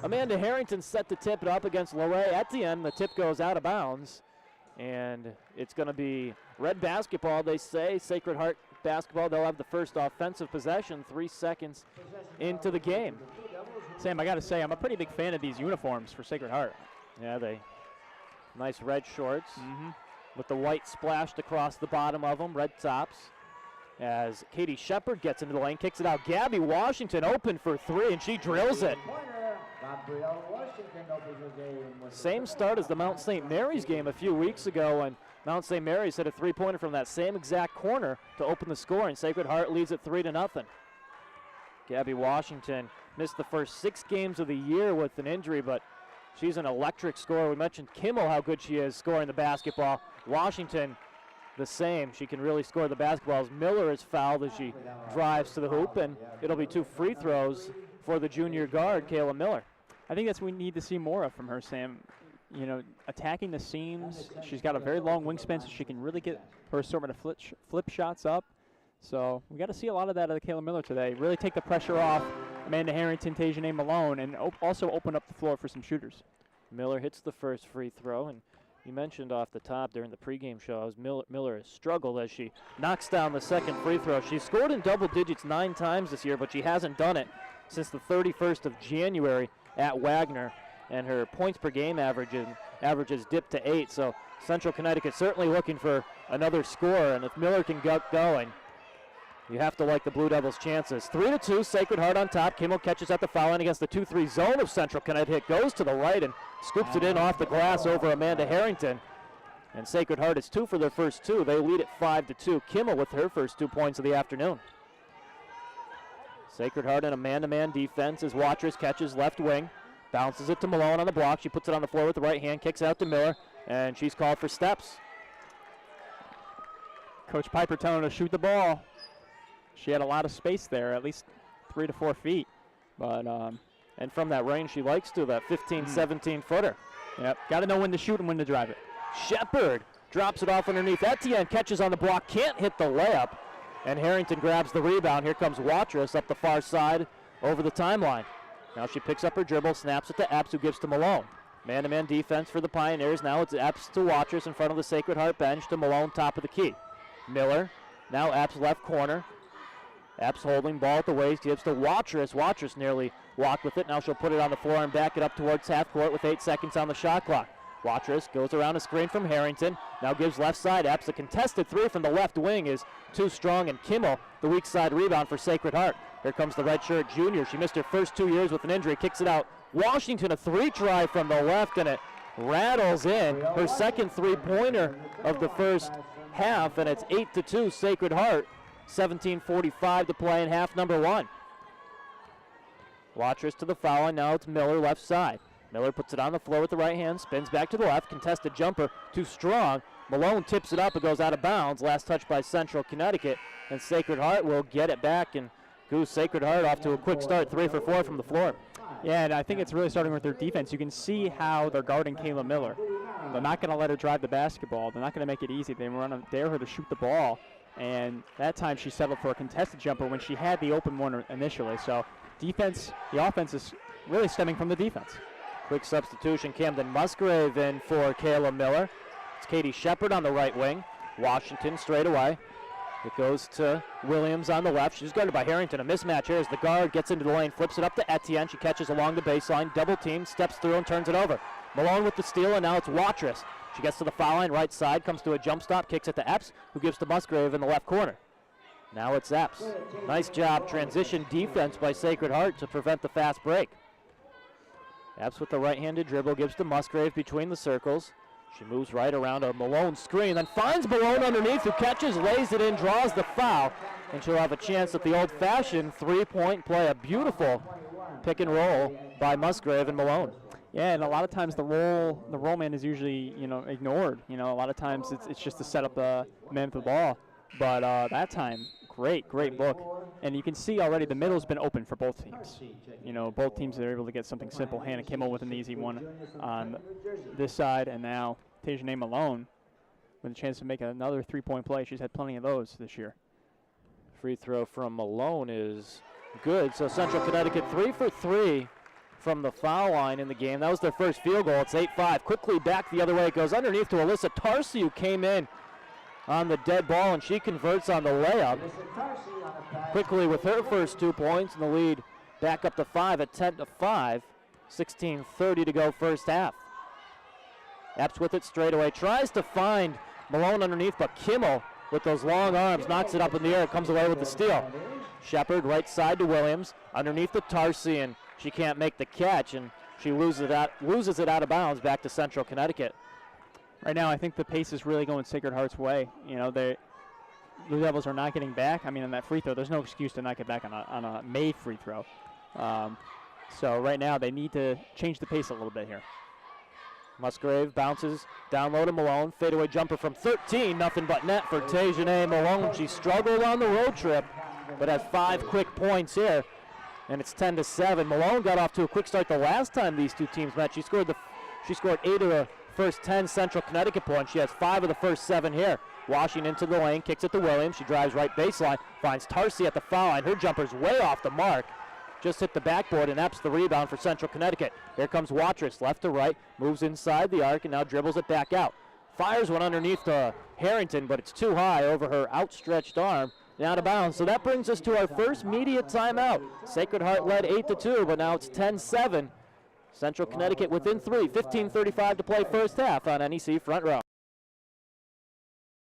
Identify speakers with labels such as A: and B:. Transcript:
A: Amanda Harrington set to tip it up against Lorraine Etienne. The tip goes out of bounds, and it's going to be red basketball, they say. Sacred Heart basketball. They'll have the first offensive possession 3 seconds into the game.
B: Sam, I got to say, I'm a pretty big fan of these uniforms for Sacred Heart.
A: Yeah, they nice red shorts with the white splashed across the bottom of them, red tops. As Katie Shepard gets into the lane, kicks it out. Gabby Washington open for three, and she drills it. Same start as the Mount St. Mary's game a few weeks ago, and Mount St. Mary's hit a three-pointer from that same exact corner to open the score, and Sacred Heart leads it 3-0. Gabby Washington missed the first 6 games of the year with an injury, but she's an electric scorer. We mentioned Kimmel, how good she is scoring the basketball. Washington, the same. She can really score the basketball. As Miller is fouled as she drives to the hoop, and it'll be 2 free throws for the junior guard, Kayla Miller.
B: I think that's what we need to see more of from her, Sam. You know, attacking the seams. She's got a very long wingspan, so she can really get her assortment of flip shots up. So we got to see a lot of that out of Kayla Miller today. Really take the pressure off Amanda Harrington, Tajane Malone, and also open up the floor for some shooters.
A: Miller hits the first free throw, and you mentioned off the top during the pregame show, as Miller has struggled as she knocks down the second free throw. She's scored in double digits 9 times this year, but she hasn't done it since the 31st of January at Wagner, and her points per game averages dipped to 8. So Central Connecticut certainly looking for another score, and if Miller can get going, you have to like the Blue Devils' chances. 3-2, Sacred Heart on top. Kimmel catches at the foul line against the 2-3 zone of Central Connecticut. Goes to the right and scoops it in off the glass over Amanda Harrington. And Sacred Heart is 2 for their first 2. They lead it 5-2. Kimmel with her first 2 points of the afternoon. Sacred Heart in a man-to-man defense as Watrous catches left wing. Bounces it to Malone on the block. She puts it on the floor with the right hand, kicks out to Miller, and she's called for steps.
B: Coach Piper telling her to shoot the ball. She had a lot of space there, at least 3 to 4 feet. But
A: and from that range, she likes to, that 15, 17-footer.
B: Yep, got to know when to shoot and when to drive it.
A: Shepard drops it off underneath. Etienne catches on the block, can't hit the layup. And Harrington grabs the rebound. Here comes Watrous up the far side over the timeline. Now she picks up her dribble, snaps it to Epps, who gives to Malone. Man-to-man defense for the Pioneers. Now it's Epps to Watrous in front of the Sacred Heart bench to Malone, top of the key. Miller, now Epps left corner. Epps holding ball at the waist, gives to Watrous. Watrous nearly walked with it. Now she'll put it on the floor and back it up towards half court with 8 seconds on the shot clock. Watrous goes around a screen from Harrington. Now gives left side. Epps, a contested 3 from the left wing is too strong, and Kimmel, the weak side rebound for Sacred Heart. Here comes the redshirt junior. She missed her first 2 years with an injury. Kicks it out. Washington, a 3 try from the left, and it rattles in. Her second 3-pointer of the first half, and it's 8-2 Sacred Heart. 17:45 to play in half number 1. Watrous to the foul line. Now it's Miller left side. Miller puts it on the floor with the right hand, spins back to the left, contested jumper, too strong. Malone tips it up, it goes out of bounds. Last touch by Central Connecticut, and Sacred Heart will get it back, and Goose Sacred Heart off to a quick start, 3 for 4 from the floor.
B: Yeah, and I think it's really starting with their defense. You can see how they're guarding Kayla Miller. They're not going to let her drive the basketball. They're not going to make it easy. They want to dare her to shoot the ball, and that time she settled for a contested jumper when she had the open one initially. So defense, the offense is really stemming from the defense.
A: Quick substitution, Camden Musgrave in for Kayla Miller. It's Katie Shepard on the right wing. Washington straight away. It goes to Williams on the left. She's guarded by Harrington. A mismatch here as the guard gets into the lane, flips it up to Etienne. She catches along the baseline, double team, steps through and turns it over. Malone with the steal, and now it's Watrous. She gets to the foul line, right side, comes to a jump stop, kicks it to Epps, who gives to Musgrave in the left corner. Now it's Epps. Nice job, transition defense by Sacred Heart to prevent the fast break. Epps with the right-handed dribble, gives to Musgrave between the circles. She moves right around a Malone screen, then finds Malone underneath, who catches, lays it in, draws the foul, and she'll have a chance at the old-fashioned 3-point play. A beautiful pick and roll by Musgrave and Malone.
B: Yeah, and a lot of times the roll man is usually, ignored. A lot of times it's just to set up the man for the ball. But that time, great look. And you can see already the middle's been open for both teams. Both teams are able to get something simple. Hannah Kimmel with an easy one on this side, and now Tajane Malone with a chance to make another 3-point play. She's had plenty of those this year.
A: Free throw from Malone is good. So Central Connecticut 3 for 3 from the foul line in the game. That was their first field goal. It's 8-5. Quickly back the other way. It goes underneath to Alyssa Tarsi, who came in on the dead ball, and she converts on the layup. Quickly with her first 2 points, and the lead back up to 5 at 10-5. 16:30 to go first half. Epps with it straight away. Tries to find Malone underneath, but Kimmel with those long arms knocks it up in the air. Comes away with the steal. Shepard right side to Williams. Underneath the Tarsi, and she can't make the catch, and she loses it out of bounds back to Central Connecticut.
B: Right now, I think the pace is really going Sacred Heart's way. You know, the Blue Devils are not getting back. I mean, on that free throw, there's no excuse to not get back on a made free throw. So right now, they need to change the pace a little bit here.
A: Musgrave bounces down low to Malone. Fadeaway jumper from 13. Nothing but net for Tejane Malone. She struggled on the road trip, but has 5 quick points here. And it's 10-7. Malone got off to a quick start the last time these two teams met. She scored 8 of the first 10 Central Connecticut points. She has 5 of the first 7 here. Washing into the lane, kicks it to Williams. She drives right baseline, finds Tarsi at the foul line. Her jumper's way off the mark. Just hit the backboard, and Epps the rebound for Central Connecticut. Here comes Watrous, left to right, moves inside the arc, and now dribbles it back out. Fires one underneath to Harrington, but it's too high over her outstretched arm and out of bounds. So that brings us to our first media timeout. Sacred Heart led 8-2, but now it's 10-7. Central Connecticut within 3, 15:35 to play first half on NEC Front Row.